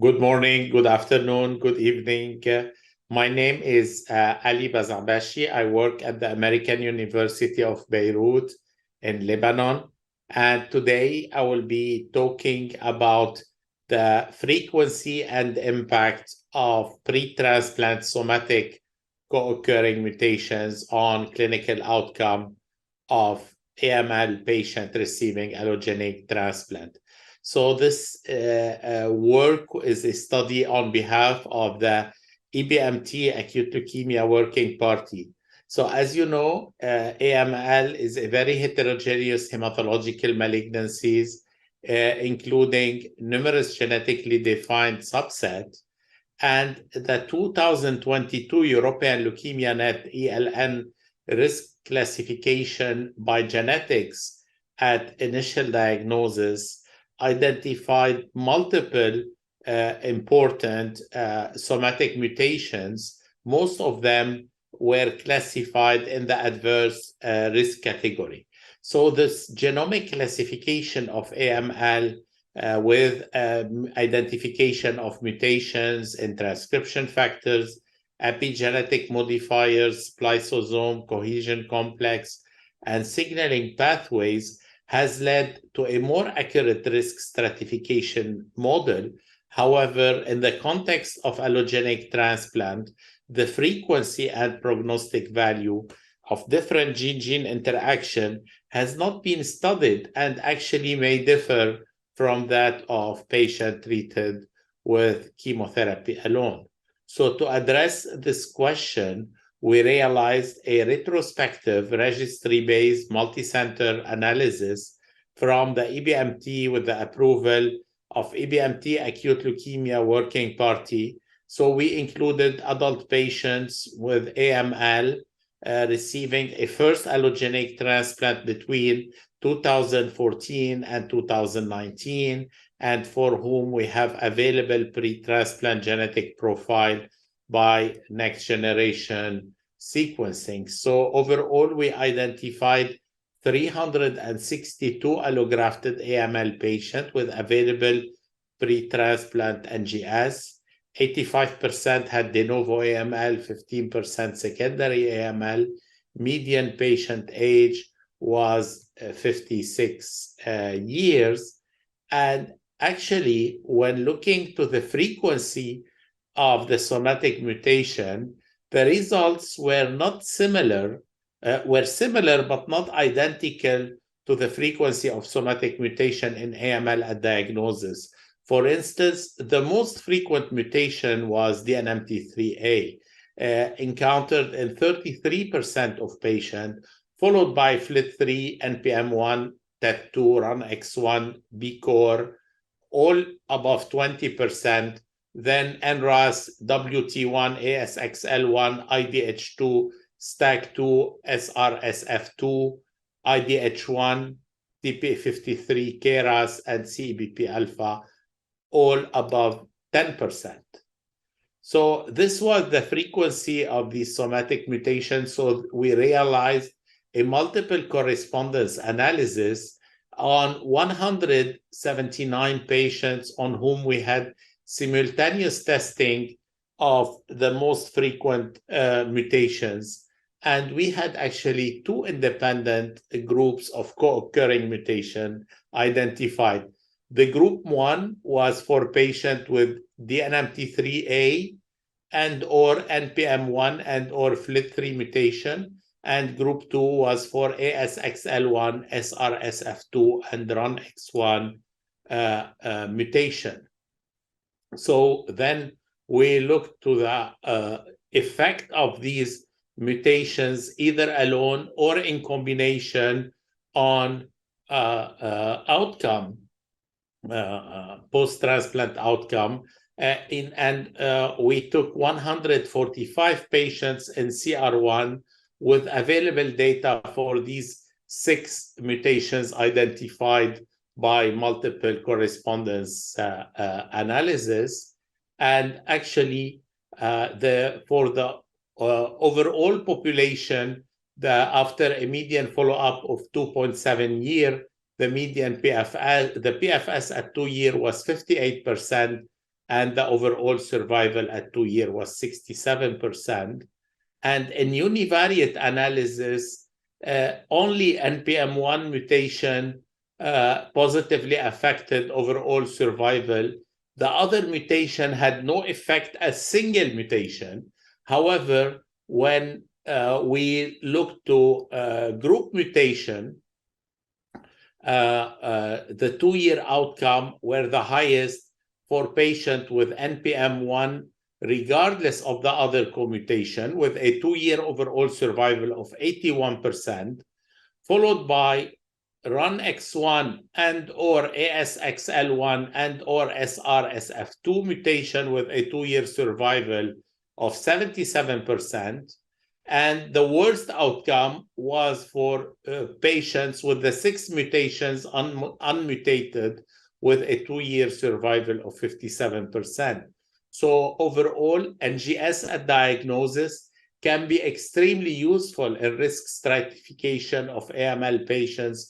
Good morning, good afternoon, good evening. My name is Ali Bazarbachi. I work at the American University of Beirut in Lebanon. And today I will be talking about the frequency and impact of pre-transplant somatic co-occurring mutations on clinical outcome of AML patient receiving allogenic transplant. So this work is a study on behalf of the EBMT Acute Leukemia Working Party. So as you know, AML is a very heterogeneous hematological malignancies, including numerous genetically defined subsets. And the 2022 European Leukemia Net ELN risk classification by genetics at initial diagnosis identified multiple important somatic mutations. Most of them were classified in the adverse risk category. So this genomic classification of AML with identification of mutations in transcription factors, epigenetic modifiers, spliceosome, cohesion complex, and signaling pathways has led to a more accurate risk stratification model. However, in the context of allogenic transplant, the frequency and prognostic value of different gene-gene interaction has not been studied and actually may differ from that of patient treated with chemotherapy alone. So to address this question, we realized a retrospective registry-based multi-center analysis from the EBMT with the approval of EBMT Acute Leukemia Working Party. So we included adult patients with AML receiving a first allogenic transplant between 2014 and 2019, and for whom we have available pre-transplant genetic profile by next generation sequencing. So overall, we identified 362 allografted AML patients with available pre-transplant NGS. 85% had de novo AML, 15% secondary AML. Median patient age was 56 years. And actually, when looking to the frequency of the somatic mutation, the results were not similar, were similar but not identical to the frequency of somatic mutation in AML at diagnosis. For instance, the most frequent mutation was DNMT3A, encountered in 33% of patients, followed by FLT3, NPM1, TET2, RUNX1, BCOR, all above 20%. Then NRAS, WT1, ASXL1, IDH2, STAG2, SRSF2, IDH1, TP53, KRAS, and CEBP alpha, all above 10%. So this was the frequency of these somatic mutations. So we realized a multiple correspondence analysis on 179 patients on whom we had simultaneous testing of the most frequent mutations. And we had actually two independent groups of co-occurring mutation identified. The group one was for patients with DNMT3A and or NPM1 and or FLT3 mutation. And group two was for ASXL1, SRSF2, and RUNX1 mutation. So then we looked to the effect of these mutations either alone or in combination on outcome, post-transplant outcome. We took 145 patients in CR1 with available data for these 6 mutations identified by multiple correspondence analysis. And actually, for the overall population, after a median follow-up of 2.7 years, the median PFS, the PFS at 2 years was 58%, and the overall survival at 2 years was 67%. And in univariate analysis, only NPM1 mutation positively affected overall survival. The other mutation had no effect as single mutation. However, when we look to group mutation, the 2-year outcome were the highest for patients with NPM1, regardless of the other co-mutation, with a 2-year overall survival of 81%, followed by RUNX1 and or ASXL1 and or SRSF2 mutation with a 2-year survival of 77%. And the worst outcome was for patients with the 6 mutations unmutated with a 2-year survival of 57%. So overall, NGS at diagnosis can be extremely useful in risk stratification of AML patients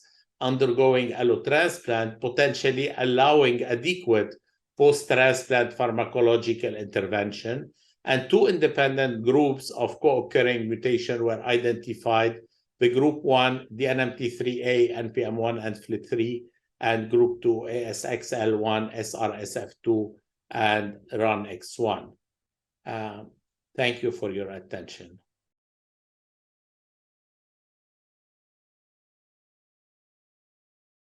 undergoing allotransplant, potentially allowing adequate post-transplant pharmacological intervention. And 2 independent groups of co-occurring mutation were identified: the group 1, DNMT3A, NPM1, and FLT3, and group 2, ASXL1, SRSF2, and RUNX1. Thank you for your attention.